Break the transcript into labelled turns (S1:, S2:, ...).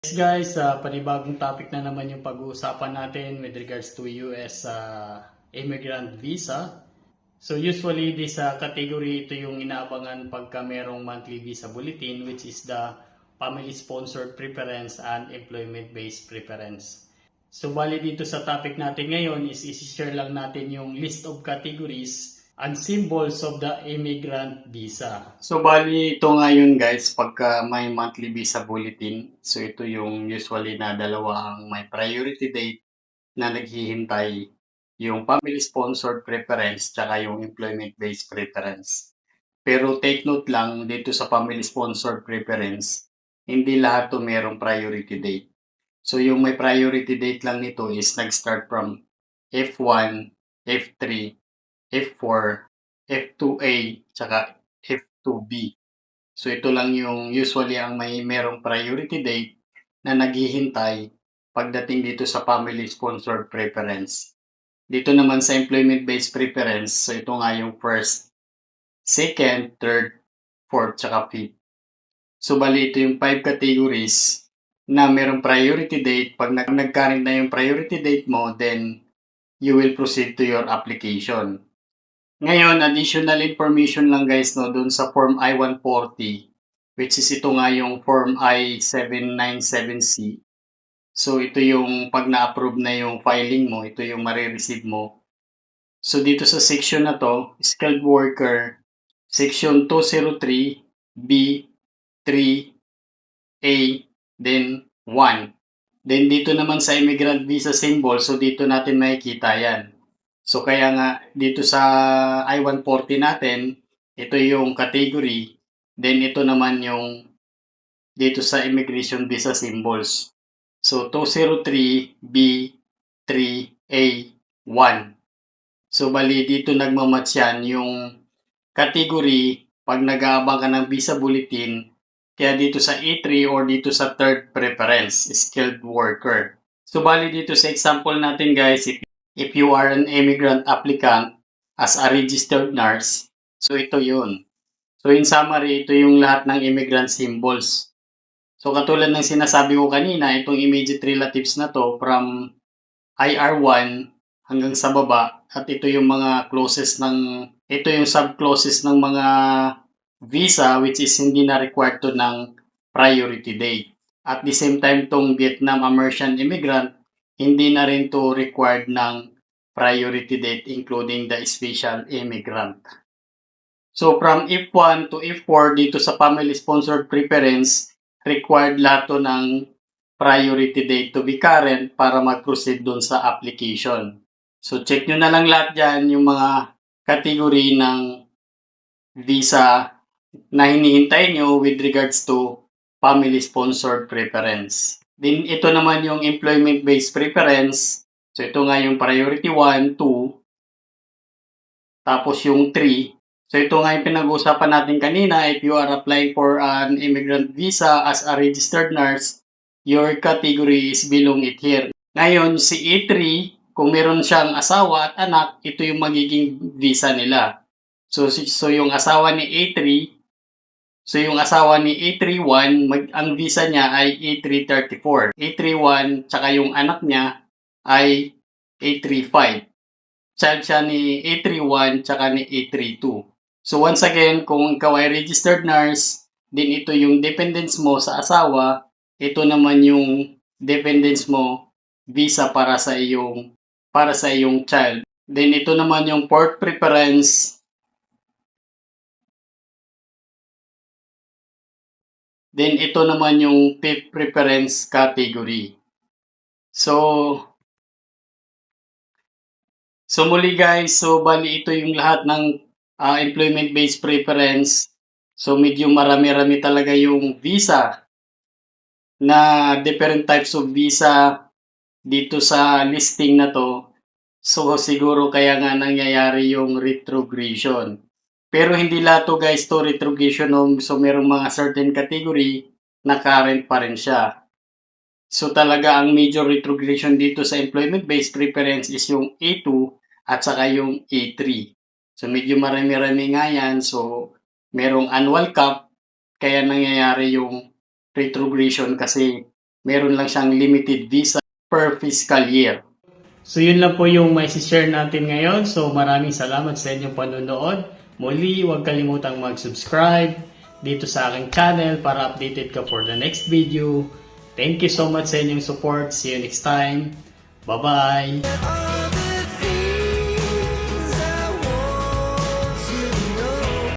S1: Yes guys, panibagong topic na naman yung pag-uusapan natin with regards to US immigrant visa. So usually this category, ito yung inaabangan pagka merong monthly visa bulletin, which is the family sponsored preference and employment based preference. So bali dito sa topic natin ngayon is isi-share lang natin yung list of categories and symbols of the immigrant visa. So bali ito ngayon guys, pagka may monthly visa bulletin, so ito yung usually na dalawa ang may priority date na naghihintay, yung family sponsored preference tsaka yung employment based preference. Pero take note lang dito sa family sponsored preference, hindi lahat to merong priority date. So yung may priority date lang nito is nag-start from F1, F3, F4, F2A, tsaka F2B. So ito lang yung usually ang may merong priority date na naghihintay pagdating dito sa family sponsored preference. Dito naman sa employment-based preference, so ito nga yung first, second, third, fourth, tsaka fifth. So bali ito yung 5 categories na merong priority date. Pag nag-current na yung priority date mo, then you will proceed to your application. Ngayon, additional information lang guys no dun sa Form I-140, which is ito nga yung Form I-797C. So ito yung pag na-approve na yung filing mo, ito yung marireceive mo. So dito sa section na to, skilled worker, section 203, B, 3, A, then 1. Then dito naman sa immigrant visa symbol, so dito natin makikita yan. So kaya nga dito sa I-140 natin, ito yung category, then ito naman yung dito sa immigration visa symbols. So 203B 3A 1. So bali dito nagmamatch yan yung category pag nag-aabang ka ng visa bulletin, kaya dito sa E3 or dito sa third preference, skilled worker. So bali dito sa example natin guys, if you are an immigrant applicant as a registered nurse, so ito yun. So in summary, ito yung lahat ng immigrant symbols. So katulad ng sinasabi ko kanina, itong immediate relatives na to from IR1 hanggang sa baba, at ito yung mga clauses ng, ito yung sub-clauses ng mga visa which is hindi na required to ng priority date. At the same time, tong Vietnam American immigrant, hindi na rin to required ng priority date including the special immigrant. So from F1 to F4 dito sa family sponsored preference, required lahat to ng priority date to be current para mag-proceed dun sa application. So check nyo na lang lahat dyan yung mga category ng visa na hinihintay nyo with regards to family sponsored preference. Then ito naman yung employment based preference. So ito nga yung priority 1, 2, tapos yung 3. So ito nga yung pinag-uusapan natin kanina, if you are applying for an immigrant visa as a registered nurse, your category is belong it here. Ngayon, si E3, kung meron siyang asawa at anak, ito yung magiging visa nila. So yung asawa ni A3, so yung asawa ni A31, ang visa niya ay A334. A31, tsaka yung anak niya ay A35. Child siya ni A31 tsaka ni A32. So once again, kung ikaw ay registered nurse, din ito yung dependents mo sa asawa, ito naman yung dependents mo visa para sa iyong child. Then ito naman yung fourth preference. Then ito naman yung fifth preference category. So muli guys, so bali ito yung lahat ng employment-based preference. So medyo marami-rami talaga yung visa na different types of visa dito sa listing na to. So siguro kaya nga nangyayari yung retrogression. Pero hindi lahat to guys to retrogression. So merong mga certain category na current pa rin siya. So talaga ang major retrogression dito sa employment-based preference is yung A2 at saka yung A3. So medyo marami-rami nga yan. So merong annual cap kaya nangyayari yung retrogression kasi Meron lang siyang limited visa per fiscal year. So yun lang po yung may share natin ngayon. So maraming salamat sa inyong panonood. Muli, huwag kalimutang mag-subscribe dito sa aking channel para updated ka for the next video. Thank you so much sa inyong support. See you next time. Bye-bye!